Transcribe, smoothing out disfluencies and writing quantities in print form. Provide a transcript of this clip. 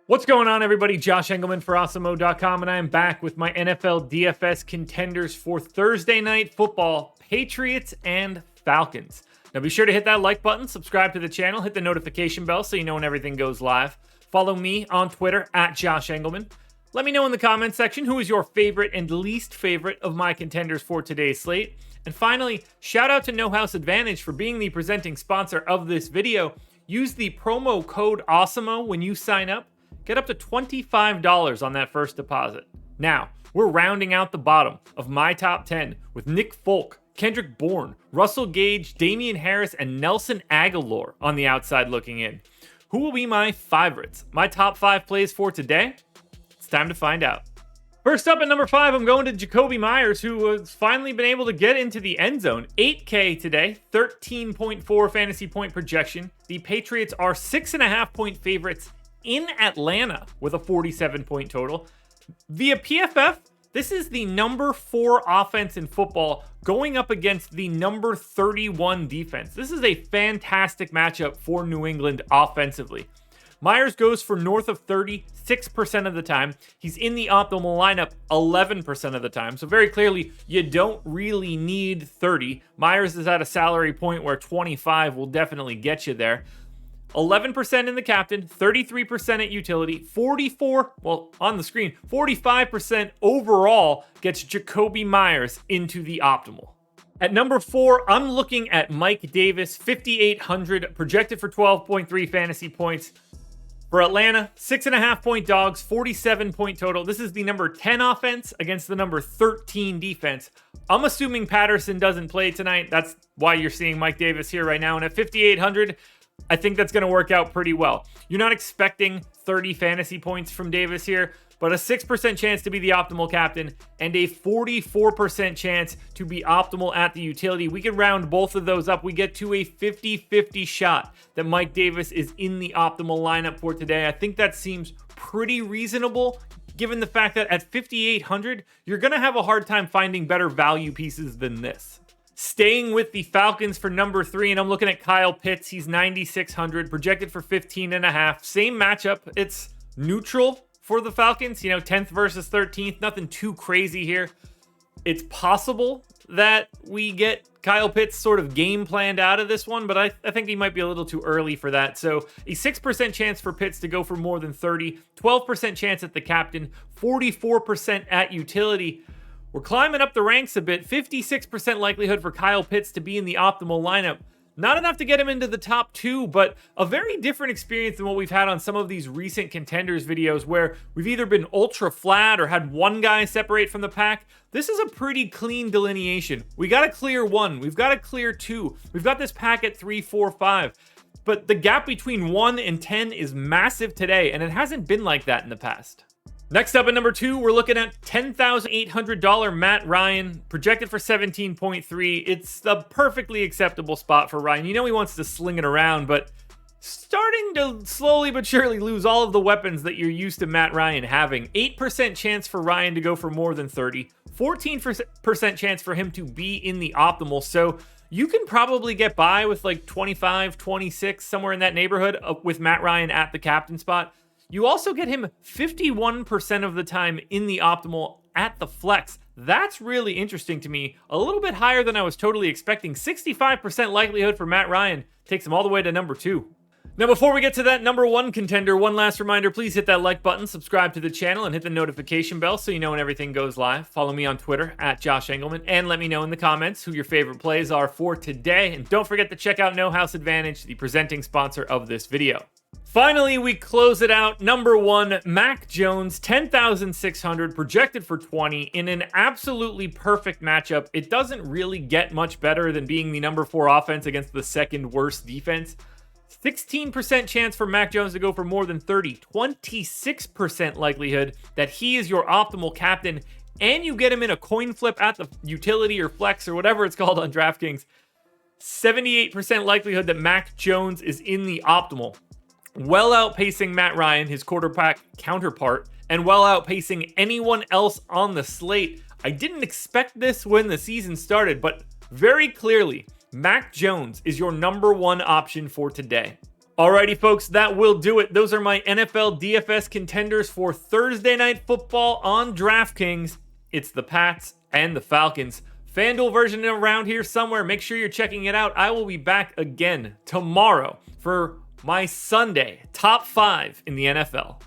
What's going on, everybody? Josh Engleman for Awesemo.com, and I am back with my NFL DFS contenders for Thursday Night Football, Patriots and Falcons. Now be sure to hit that like button, subscribe to the channel, hit the notification bell so you know when everything goes live. Follow me on Twitter at Josh Engleman. Let me know in the comments section who is your favorite and least favorite of my contenders for today's slate. And finally, shout out to No House Advantage for being the presenting sponsor of this video. Use the promo code Awesemo when you sign up. Get up to $25 on that first deposit. Now, we're rounding out the bottom of my top 10 with Nick Folk, Kendrick Bourne, Russell Gage, Damian Harris, and Nelson Aguilar on the outside looking in. Who will be my favorites? My top 5 plays for today? It's time to find out. First up at number 5, I'm going to Jacoby Myers, who has finally been able to get into the end zone. 8K today, 13.4 fantasy point projection. The Patriots are 6.5 point favorites in Atlanta with a 47-point total. Via PFF, this is the number 4 offense in football going up against the number 31 defense. This is a fantastic matchup for New England offensively. Myers goes for north of 36% of the time. He's in the optimal lineup 11% of the time. So very clearly, you don't really need 30. Myers is at a salary point where 25 will definitely get you there. 11% in the captain, 33% at utility, 45% overall gets Jacoby Myers into the optimal. At number 4, I'm looking at Mike Davis, 5,800, projected for 12.3 fantasy points. For Atlanta, 6.5 point dogs, 47-point total. This is the number 10 offense against the number 13 defense. I'm assuming Patterson doesn't play tonight. That's why you're seeing Mike Davis here right now. And at 5,800, I think that's going to work out pretty well. You're not expecting 30 fantasy points from Davis here, but a 6% chance to be the optimal captain and a 44% chance to be optimal at the utility. We can round both of those up. We get to a 50-50 shot that Mike Davis is in the optimal lineup for today. I think that seems pretty reasonable given the fact that at 5,800, you're going to have a hard time finding better value pieces than this. Staying with the Falcons for number 3, and I'm looking at Kyle Pitts. He's 9,600, projected for 15.5. Same matchup. It's neutral for the Falcons, 10th versus 13th. Nothing too crazy here. It's possible that we get Kyle Pitts sort of game planned out of this one, but I think he might be a little too early for that. So a 6% chance for Pitts to go for more than 30, 12% chance at the captain, 44% at utility. We're climbing up the ranks a bit. 56% likelihood for Kyle Pitts to be in the optimal lineup. Not enough to get him into the top 2, but a very different experience than what we've had on some of these recent contenders videos where we've either been ultra flat or had one guy separate from the pack. This is a pretty clean delineation. We got to clear 1. We've got to clear 2. We've got this pack at 3, 4, 5. But the gap between 1 and 10 is massive today, and it hasn't been like that in the past. Next up at number 2, we're looking at $10,800 Matt Ryan, projected for 17.3. It's the perfectly acceptable spot for Ryan. He wants to sling it around, but starting to slowly but surely lose all of the weapons that you're used to Matt Ryan having. 8% chance for Ryan to go for more than 30. 14% chance for him to be in the optimal. So you can probably get by with like 25, 26, somewhere in that neighborhood with Matt Ryan at the captain spot. You also get him 51% of the time in the optimal at the flex. That's really interesting to me. A little bit higher than I was totally expecting. 65% likelihood for Matt Ryan takes him all the way to number 2. Now, before we get to that number 1 contender, one last reminder, please hit that like button, subscribe to the channel, and hit the notification bell so you know when everything goes live. Follow me on Twitter at Josh Engleman, and let me know in the comments who your favorite plays are for today. And don't forget to check out No House Advantage, the presenting sponsor of this video. Finally, we close it out. Number 1, Mac Jones, 10,600, projected for 20 in an absolutely perfect matchup. It doesn't really get much better than being the number 4 offense against the second worst defense. 16% chance for Mac Jones to go for more than 30, 26% likelihood that he is your optimal captain, and you get him in a coin flip at the utility or flex or whatever it's called on DraftKings. 78% likelihood that Mac Jones is in the optimal. Well outpacing Matt Ryan, his quarterback counterpart, and well outpacing anyone else on the slate. I didn't expect this when the season started, but very clearly, Mac Jones is your number 1 option for today. Alrighty, folks, that will do it. Those are my NFL DFS contenders for Thursday Night Football on DraftKings. It's the Pats and the Falcons. FanDuel version around here somewhere. Make sure you're checking it out. I will be back again tomorrow for my Sunday top 5 in the NFL.